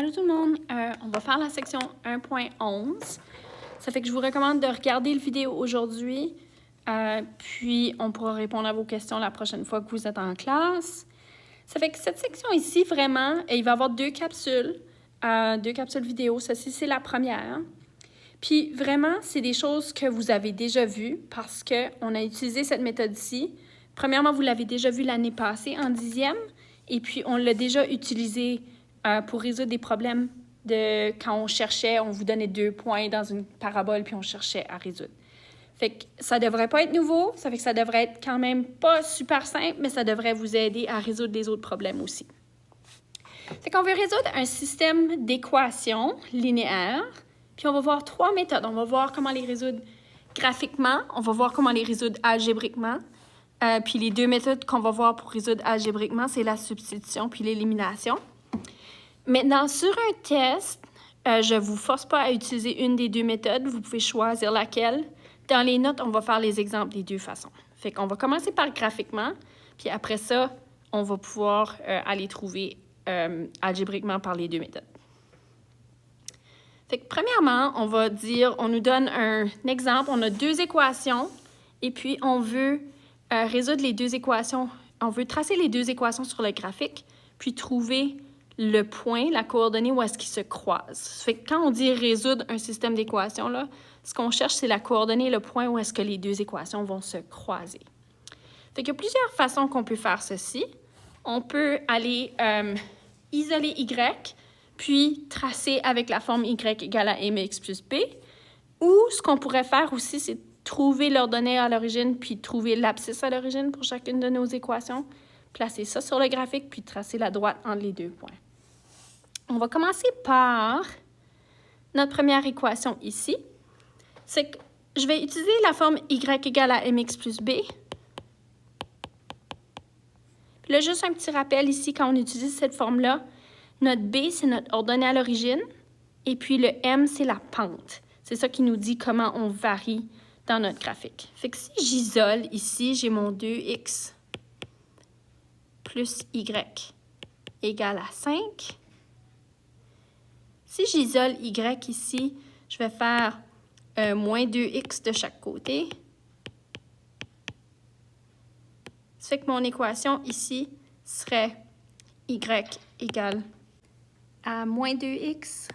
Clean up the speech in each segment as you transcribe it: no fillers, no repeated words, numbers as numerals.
Allô tout le monde, on va faire la section 1.11. Ça fait que je vous recommande de regarder le vidéo aujourd'hui, puis on pourra répondre à vos questions la prochaine fois que vous êtes en classe. Ça fait que cette section ici, vraiment, il va y avoir deux capsules vidéo. Ceci, c'est la première. Puis vraiment, c'est des choses que vous avez déjà vues parce qu'on a utilisé cette méthode-ci. Premièrement, vous l'avez déjà vu l'année passée en 10e, et puis on l'a déjà utilisé pour résoudre des problèmes de quand on cherchait, on vous donnait 2 points dans une parabole, puis on cherchait à résoudre. Fait que ça devrait pas être nouveau, ça fait que ça devrait être quand même pas super simple, mais ça devrait vous aider à résoudre des autres problèmes aussi. Fait qu'on veut résoudre un système d'équations linéaires, puis on va voir 3 méthodes. On va voir comment les résoudre graphiquement, on va voir comment les résoudre algébriquement, puis les 2 méthodes qu'on va voir pour résoudre algébriquement, c'est la substitution puis l'élimination. Maintenant, sur un test, je ne vous force pas à utiliser une des 2 méthodes. Vous pouvez choisir laquelle. Dans les notes, on va faire les exemples des 2 façons. Fait qu'on va commencer par graphiquement, puis après ça, on va pouvoir aller trouver algébriquement par les 2 méthodes. Fait que premièrement, on va dire, on nous donne un exemple. On a 2 équations, et puis on veut résoudre les 2 équations. On veut tracer les 2 équations sur le graphique, puis trouver le point, la coordonnée où est-ce qu'ils se croisent. Fait que quand on dit résoudre un système d'équations, là, ce qu'on cherche, c'est la coordonnée, le point où est-ce que les 2 équations vont se croiser. Fait qu'il y a plusieurs façons qu'on peut faire ceci. On peut aller isoler Y, puis tracer avec la forme Y égale à mx plus b. Ou ce qu'on pourrait faire aussi, c'est trouver l'ordonnée à l'origine, puis trouver l'abscisse à l'origine pour chacune de nos équations. Placer ça sur le graphique, puis tracer la droite entre les 2 points. On va commencer par notre première équation ici. C'est que je vais utiliser la forme y égale à mx plus b. Puis là, juste un petit rappel ici, quand on utilise cette forme-là, notre b, c'est notre ordonnée à l'origine, et puis le m, c'est la pente. C'est ça qui nous dit comment on varie dans notre graphique. Fait que si j'isole ici, j'ai mon 2x plus y égale à 5. Si j'isole y ici, je vais faire moins 2x de chaque côté. Ça fait que mon équation ici serait y égale à moins 2x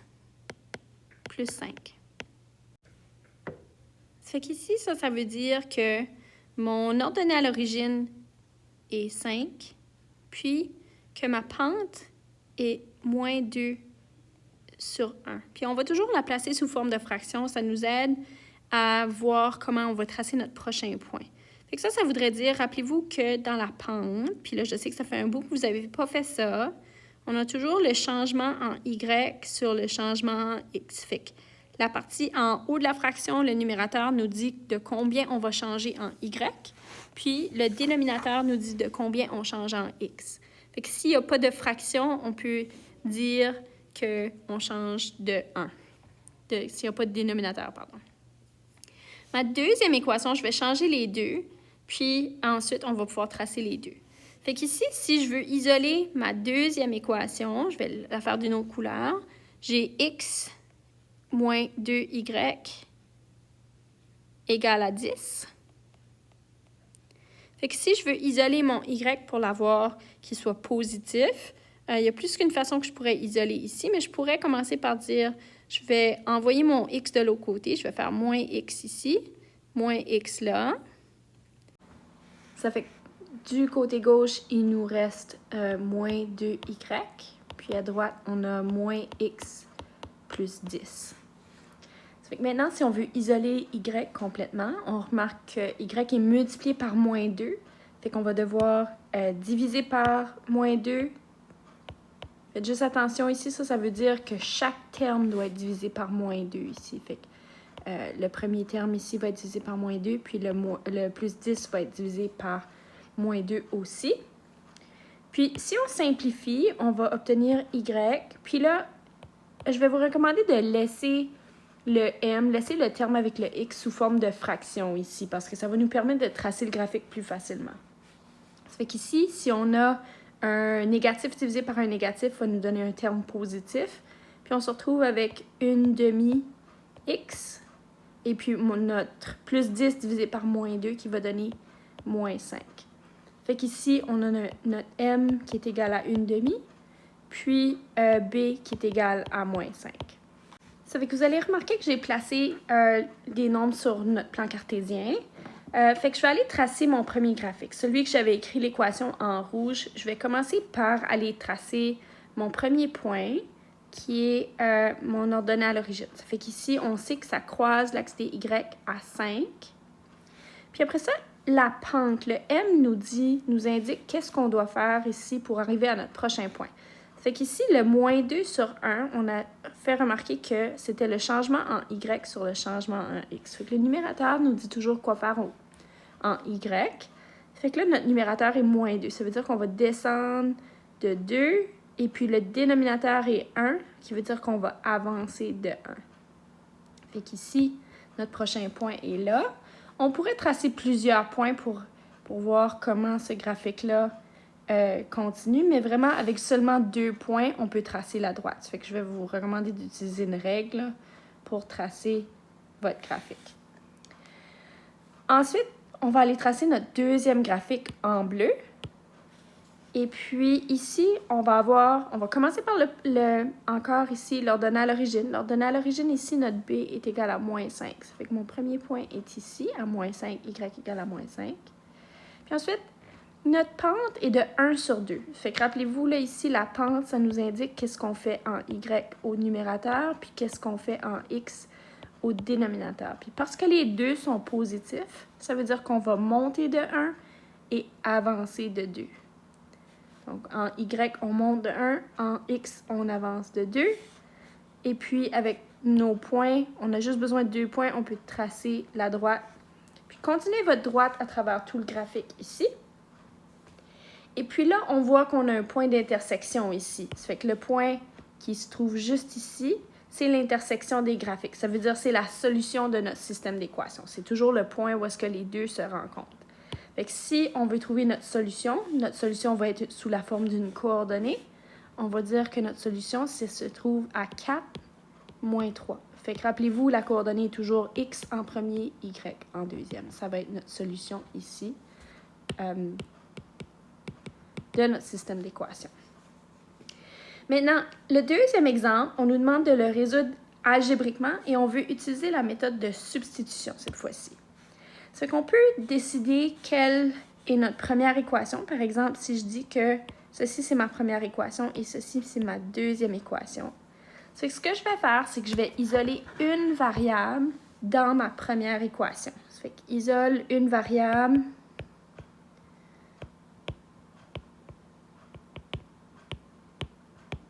plus 5. Ça fait qu'ici, ça veut dire que mon ordonnée à l'origine est 5, puis que ma pente est moins 2 sur 1. Puis on va toujours la placer sous forme de fraction. Ça nous aide à voir comment on va tracer notre prochain point. Fait que ça voudrait dire, rappelez-vous que dans la pente, puis là, je sais que ça fait un bout que vous n'avez pas fait ça, on a toujours le changement en y sur le changement en x. Fait que la partie en haut de la fraction, le numérateur nous dit de combien on va changer en y, puis le dénominateur nous dit de combien on change en x. Fait que s'il n'y a pas de fraction, on peut dire qu'on change de 1. S'il n'y a pas de dénominateur, pardon. Ma deuxième équation, je vais changer les 2, puis ensuite, on va pouvoir tracer les 2. Fait qu'ici, si je veux isoler ma deuxième équation, je vais la faire d'une autre couleur. J'ai x moins 2y égale à 10. Fait que si je veux isoler mon y pour l'avoir qu'il soit positif, il y a plus qu'une façon que je pourrais isoler ici, mais je pourrais commencer par dire, je vais envoyer mon x de l'autre côté. Je vais faire moins x ici, moins x là. Ça fait que du côté gauche, il nous reste moins 2y. Puis à droite, on a moins x plus 10. Ça fait que maintenant, si on veut isoler y complètement, on remarque que y est multiplié par moins 2. Fait qu'on va devoir diviser par moins 2. Faites juste attention ici, ça veut dire que chaque terme doit être divisé par moins 2 ici. Fait que le premier terme ici va être divisé par moins 2, puis le plus 10 va être divisé par moins 2 aussi. Puis si on simplifie, on va obtenir y. Puis là, je vais vous recommander de laisser le m, laisser le terme avec le x sous forme de fraction ici, parce que ça va nous permettre de tracer le graphique plus facilement. Ça fait qu'ici, si on a un négatif divisé par un négatif, va nous donner un terme positif. Puis on se retrouve avec une demi-x. Et puis notre plus 10 divisé par moins 2 qui va donner moins 5. Fait qu'ici, on a notre m qui est égal à une demi, puis b qui est égal à moins 5. Ça fait que vous allez remarquer que j'ai placé des nombres sur notre plan cartésien. Fait que je vais aller tracer mon premier graphique. Celui que j'avais écrit l'équation en rouge, je vais commencer par aller tracer mon premier point, qui est mon ordonnée à l'origine. Ça fait qu'ici, on sait que ça croise l'axe des y à 5. Puis après ça, la pente, le m nous indique qu'est-ce qu'on doit faire ici pour arriver à notre prochain point. Ça fait qu'ici, le moins 2 sur 1, on a fait remarquer que c'était le changement en y sur le changement en x. Fait que le numérateur nous dit toujours quoi faire en y. Ça fait que là, notre numérateur est moins 2. Ça veut dire qu'on va descendre de 2. Et puis, le dénominateur est 1, qui veut dire qu'on va avancer de 1. Fait qu'ici, notre prochain point est là. On pourrait tracer plusieurs points pour voir comment ce graphique-là continue, mais vraiment, avec seulement 2 points, on peut tracer la droite. Ça fait que je vais vous recommander d'utiliser une règle pour tracer votre graphique. Ensuite, on va aller tracer notre deuxième graphique en bleu. Et puis ici, on va commencer par encore ici, l'ordonnée à l'origine. L'ordonnée à l'origine, ici, notre b est égal à moins 5. Ça fait que mon premier point est ici, à moins 5, y égale à moins 5. Puis ensuite, notre pente est de 1 sur 2. Fait que rappelez-vous, là, ici, la pente, ça nous indique qu'est-ce qu'on fait en y au numérateur, puis qu'est-ce qu'on fait en x au dénominateur. Puis parce que les deux sont positifs, ça veut dire qu'on va monter de 1 et avancer de 2. Donc, en y, on monte de 1. En x, on avance de 2. Et puis, avec nos points, on a juste besoin de 2 points. On peut tracer la droite. Puis, continuez votre droite à travers tout le graphique ici. Et puis là, on voit qu'on a un point d'intersection ici. Ça fait que le point qui se trouve juste ici, c'est l'intersection des graphiques. Ça veut dire que c'est la solution de notre système d'équations. C'est toujours le point où est-ce que les deux se rencontrent. Fait que si on veut trouver notre solution va être sous la forme d'une coordonnée. On va dire que notre solution se trouve à 4 moins 3. Fait que rappelez-vous, la coordonnée est toujours x en premier, y en deuxième. Ça va être notre solution ici de notre système d'équations. Maintenant, le deuxième exemple, on nous demande de le résoudre algébriquement et on veut utiliser la méthode de substitution cette fois-ci. C'est qu'on peut décider quelle est notre première équation. Par exemple, si je dis que ceci, c'est ma première équation et ceci, c'est ma deuxième équation. C'est que ce que je vais faire, c'est que je vais isoler une variable dans ma première équation. Ça fait qu'isole une variable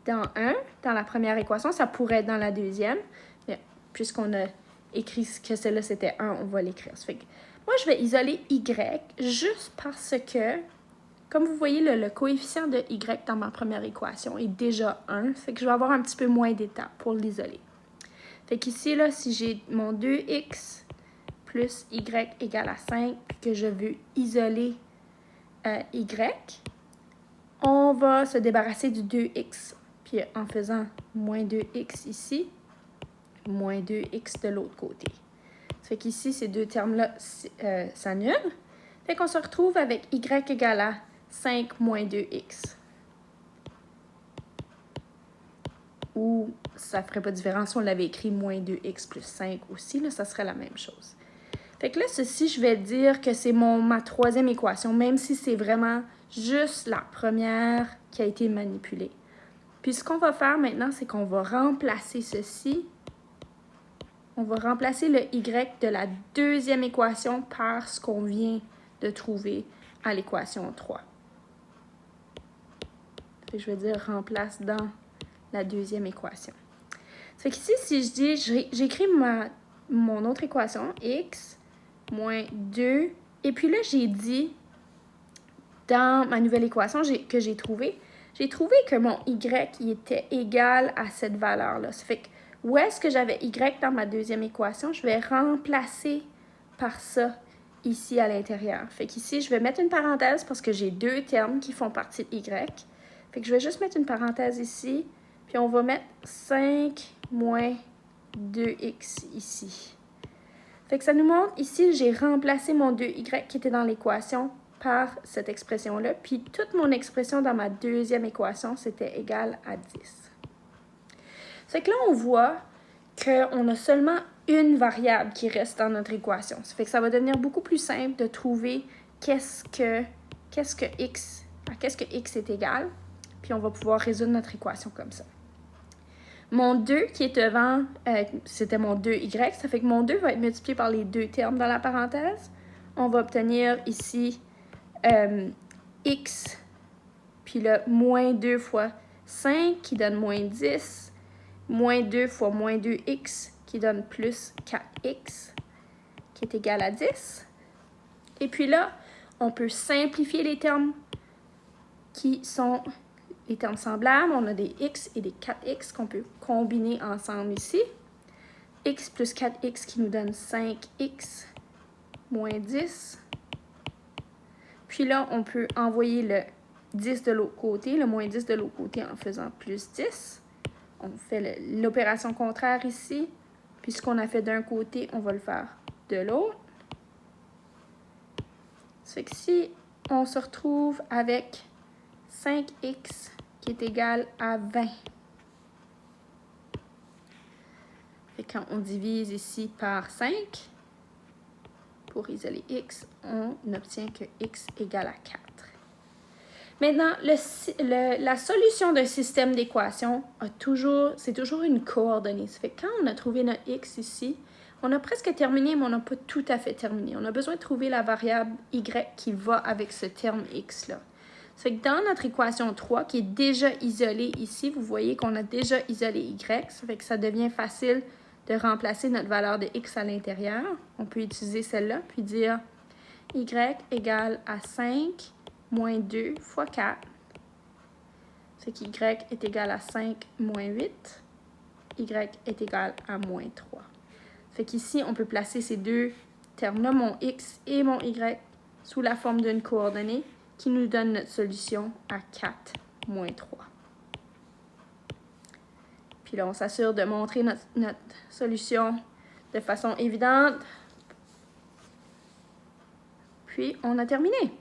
dans la première équation. Ça pourrait être dans la deuxième, mais puisqu'on a écrit que celle-là, c'était 1, on va l'écrire. Ça fait que moi, je vais isoler y juste parce que, comme vous voyez, le coefficient de y dans ma première équation est déjà 1. Ça fait que je vais avoir un petit peu moins d'étapes pour l'isoler. Fait qu'ici, là, si j'ai mon 2x plus y égale à 5, puis que je veux isoler y, on va se débarrasser du 2x. Puis en faisant moins 2x ici, moins 2x de l'autre côté. Ça fait qu'ici, ces deux termes-là s'annulent. Fait qu'on se retrouve avec y égale à 5 moins 2x. Ou ça ne ferait pas de différence si on l'avait écrit moins 2x plus 5 aussi, là, ça serait la même chose. Fait que là, ceci, je vais dire que c'est ma troisième équation, même si c'est vraiment juste la première qui a été manipulée. Puis ce qu'on va faire maintenant, c'est qu'on va remplacer ceci. On va remplacer le y de la deuxième équation par ce qu'on vient de trouver à l'équation 3. Fait que je vais dire remplace dans la deuxième équation. Ça fait qu'ici, si je dis, j'écris mon autre équation, x moins 2, et puis là, j'ai dit, dans ma nouvelle équation que j'ai trouvé que mon y il était égal à cette valeur-là. Ça fait que où est-ce que j'avais y dans ma deuxième équation? Je vais remplacer par ça ici à l'intérieur. Fait qu'ici, je vais mettre une parenthèse parce que j'ai deux termes qui font partie de y. Fait que je vais juste mettre une parenthèse ici. Puis on va mettre 5 moins 2x ici. Fait que ça nous montre ici, j'ai remplacé mon 2y qui était dans l'équation par cette expression-là. Puis toute mon expression dans ma deuxième équation, c'était égal à 10. Fait que là, on voit qu'on a seulement une variable qui reste dans notre équation. Ça fait que ça va devenir beaucoup plus simple de trouver à qu'est-ce que x est égal. Puis on va pouvoir résoudre notre équation comme ça. Mon 2 qui est devant, c'était mon 2y. Ça fait que mon 2 va être multiplié par les deux termes dans la parenthèse. On va obtenir ici x, puis là, moins 2 fois 5 qui donne moins 10, moins 2 fois moins 2x qui donne plus 4x qui est égal à 10. Et puis là, on peut simplifier les termes qui sont les termes semblables. On a des x et des 4x qu'on peut combiner ensemble ici. X plus 4x qui nous donne 5x moins 10. Puis là, on peut envoyer le 10 de l'autre côté, le moins 10 de l'autre côté en faisant plus 10. On fait l'opération contraire ici. Puis ce qu'on a fait d'un côté, on va le faire de l'autre. Ça fait que si on se retrouve avec 5x qui est égal à 20. Et quand on divise ici par 5, pour isoler x, on obtient que x égale à 4. Maintenant, la solution d'un système d'équations, c'est toujours une coordonnée. Ça fait que quand on a trouvé notre x ici, on a presque terminé, mais on n'a pas tout à fait terminé. On a besoin de trouver la variable y qui va avec ce terme x-là. Ça fait que dans notre équation 3, qui est déjà isolée ici, vous voyez qu'on a déjà isolé y. Ça fait que ça devient facile de remplacer notre valeur de x à l'intérieur. On peut utiliser celle-là, puis dire y égale à 5 moins 2 fois 4. C'est qu'y est égal à 5 moins 8. Y est égal à moins 3. Fait qu'ici, on peut placer ces deux termes-là, mon x et mon y, sous la forme d'une coordonnée qui nous donne notre solution à 4 moins 3. Puis là, on s'assure de montrer notre solution de façon évidente. Puis, on a terminé.